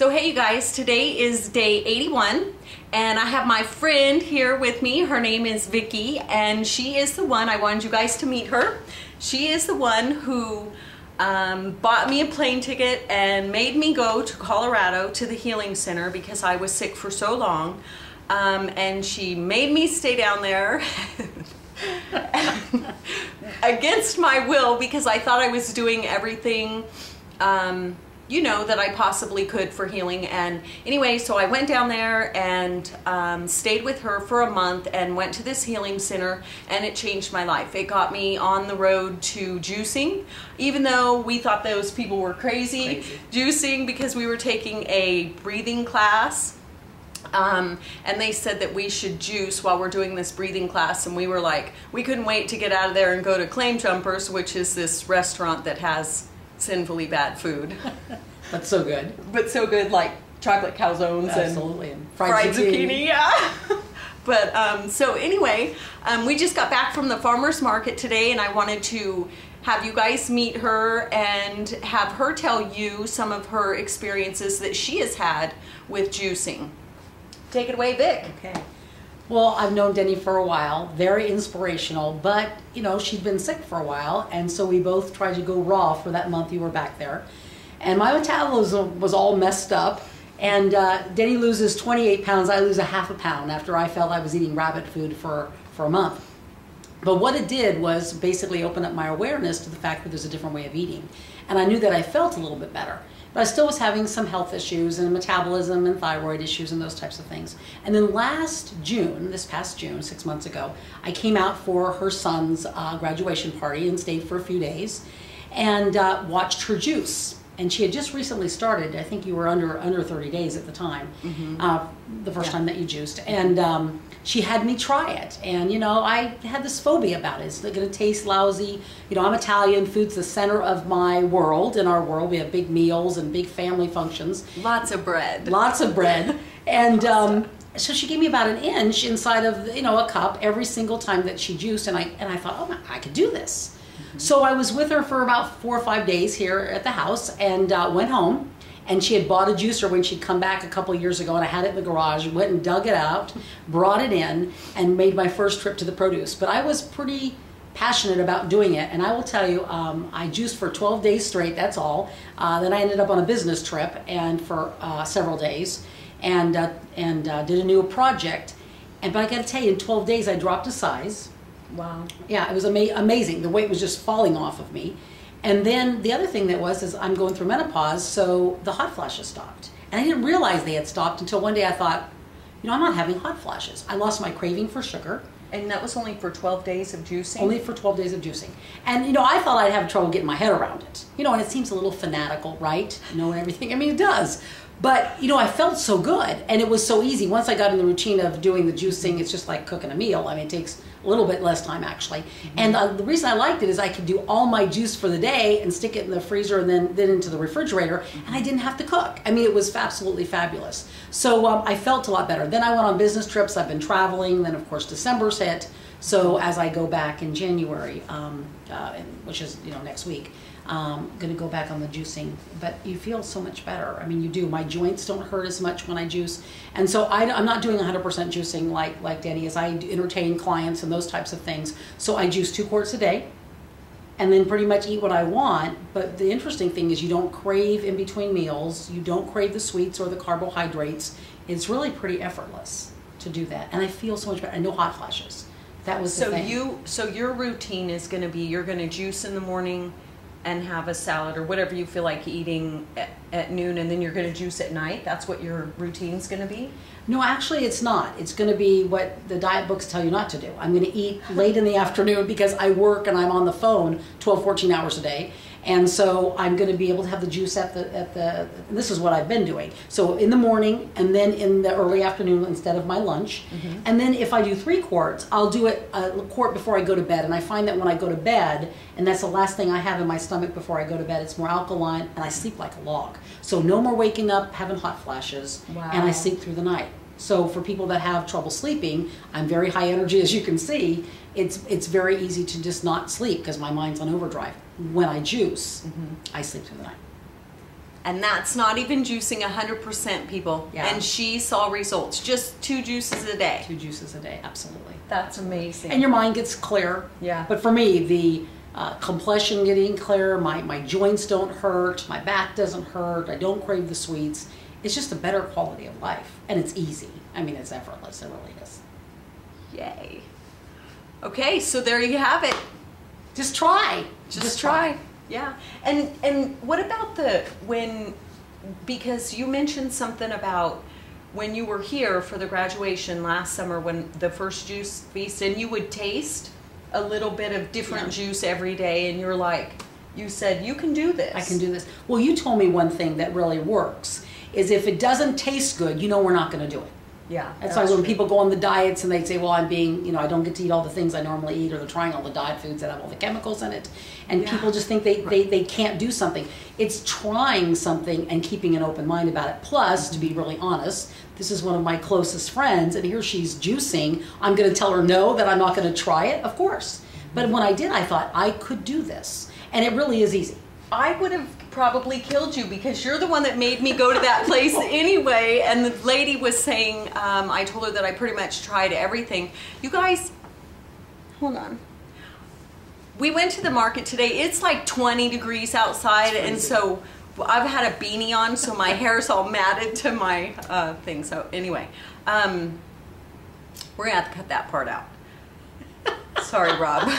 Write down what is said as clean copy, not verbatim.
So hey you guys, today is day 81 and I have my friend here with me. Her name is Vicki and she is the one, I wanted you guys to meet her. She is the one who bought me a plane ticket and made me go to Colorado to the healing center because I was sick for so long. And she made me stay down there against my will because I thought I was doing everything you know, that I possibly could for healing. And anyway, so I went down there and stayed with her for a month and went to this healing center, and it changed my life. It got me on the road to juicing, even though we thought those people were crazy. Juicing, because we were taking a breathing class. And they said that we should juice while we're doing this breathing class, and we were like, we couldn't wait to get out of there and go to Claim Jumpers, which is this restaurant that has sinfully bad food. But so good. But so good, like chocolate calzones. Absolutely. And fried zucchini. Yeah. But so anyway, we just got back from the farmer's market today, and I wanted to have you guys meet her and have her tell you some of her experiences that she has had with juicing. Take it away, Vic. Okay. Well, I've known Denny for a while, very inspirational, but you know, she'd been sick for a while, and so we both tried to go raw for that month you were back there. And my metabolism was all messed up, and Denny loses 28 pounds, I lose a half a pound after I felt I was eating rabbit food for a month. But what it did was basically open up my awareness to the fact that there's a different way of eating. And I knew that I felt a little bit better. But I still was having some health issues and metabolism and thyroid issues and those types of things. And then last June, this past June, 6 months ago, I came out for her son's graduation party and stayed for a few days and watched her juice. And she had just recently started. I think you were under 30 days at the time, the first time that you juiced. And she had me try it. And, you know, I had this phobia about it. It's going to taste lousy. You know, I'm Italian. Food's the center of my world. In our world, we have big meals and big family functions. Lots of bread. Lots of bread. And so she gave me about an inch inside of, you know, a cup every single time that she juiced. And I thought, oh, I could do this. So I was with her for about 4 or 5 days here at the house and went home. And she had bought a juicer when she'd come back a couple of years ago, and I had it in the garage, went and dug it out, brought it in, and made my first trip to the produce. But I was pretty passionate about doing it, and I will tell you, I juiced for 12 days straight, that's all. Then I ended up on a business trip and for several days, and did a new project. But I got to tell you, in 12 days I dropped a size. Wow. Yeah, it was amazing. The weight was just falling off of me. And then the other thing that is I'm going through menopause, so the hot flashes stopped. And I didn't realize they had stopped until one day I thought, you know, I'm not having hot flashes. I lost my craving for sugar. And that was only for 12 days of juicing? Only for 12 days of juicing. And, you know, I thought I'd have trouble getting my head around it. You know, and it seems a little fanatical, right? Knowing everything. I mean, it does. But, you know, I felt so good. And it was so easy. Once I got in the routine of doing the juicing, it's just like cooking a meal. I mean, it takes a little bit less time, actually. And the reason I liked it is I could do all my juice for the day and stick it in the freezer and then into the refrigerator, and I didn't have to cook. I mean, it was absolutely fabulous. So I felt a lot better. Then I went on business trips. I've been traveling. Then, of course, December's hit. So as I go back in January, which is, you know, next week, I'm going to go back on the juicing, but you feel so much better. I mean, you do. My joints don't hurt as much when I juice. And so I'm not doing 100% juicing like Denny is. I entertain clients and those types of things. So I juice 2 quarts a day and then pretty much eat what I want. But the interesting thing is you don't crave in between meals. You don't crave the sweets or the carbohydrates. It's really pretty effortless to do that. And I feel so much better. And no hot flashes. That was the thing. So your routine is going to be, you're going to juice in the morning and have a salad or whatever you feel like eating at noon, and then you're going to juice at night? That's what your routine's going to be? No, actually it's not. It's going to be what the diet books tell you not to do. I'm going to eat late in the afternoon because I work and I'm on the phone 12, 14 hours a day. And so I'm going to be able to have the juice this is what I've been doing. So in the morning and then in the early afternoon instead of my lunch. And then if I do 3 quarts, I'll do it a quart before I go to bed. And I find that when I go to bed, and that's the last thing I have in my stomach before I go to bed, it's more alkaline and I sleep like a log. So no more waking up, having hot flashes, and I sleep through the night. So for people that have trouble sleeping, I'm very high energy, as you can see. It's very easy to just not sleep because my mind's on overdrive. When I juice, I sleep through the night. And that's not even juicing 100%, people. Yeah. And she saw results. Just 2 juices a day. 2 juices a day, absolutely. That's amazing. And your mind gets clear. Yeah. But for me, the complexion getting clear, my joints don't hurt, my back doesn't hurt, I don't crave the sweets. It's just a better quality of life. And it's easy. I mean, it's effortless. It really is. Yay. Okay, so there you have it. Just try. Just try. Yeah. And what about because you mentioned something about when you were here for the graduation last summer, when the first juice feast, and you would taste a little bit of different juice every day, and you're like, you said, you can do this. I can do this. Well, you told me one thing that really works, is if it doesn't taste good, we're not going to do it. Yeah. That's why when people go on the diets and they say, well, I'm being, I don't get to eat all the things I normally eat, or they're trying all the diet foods that have all the chemicals in it. And people just think they can't do something. It's trying something and keeping an open mind about it. Plus, to be really honest, this is one of my closest friends, and here she's juicing. I'm going to tell her no, that I'm not going to try it? Of course. But when I did, I thought, I could do this. And it really is easy. I would have probably killed you because you're the one that made me go to that place anyway. And the lady was saying, I told her that I pretty much tried everything. You guys, hold on. We went to the market today. It's like 20 degrees outside, and so I've had a beanie on, so my hair's all matted to my thing. So anyway, we're gonna have to cut that part out. Sorry, Rob.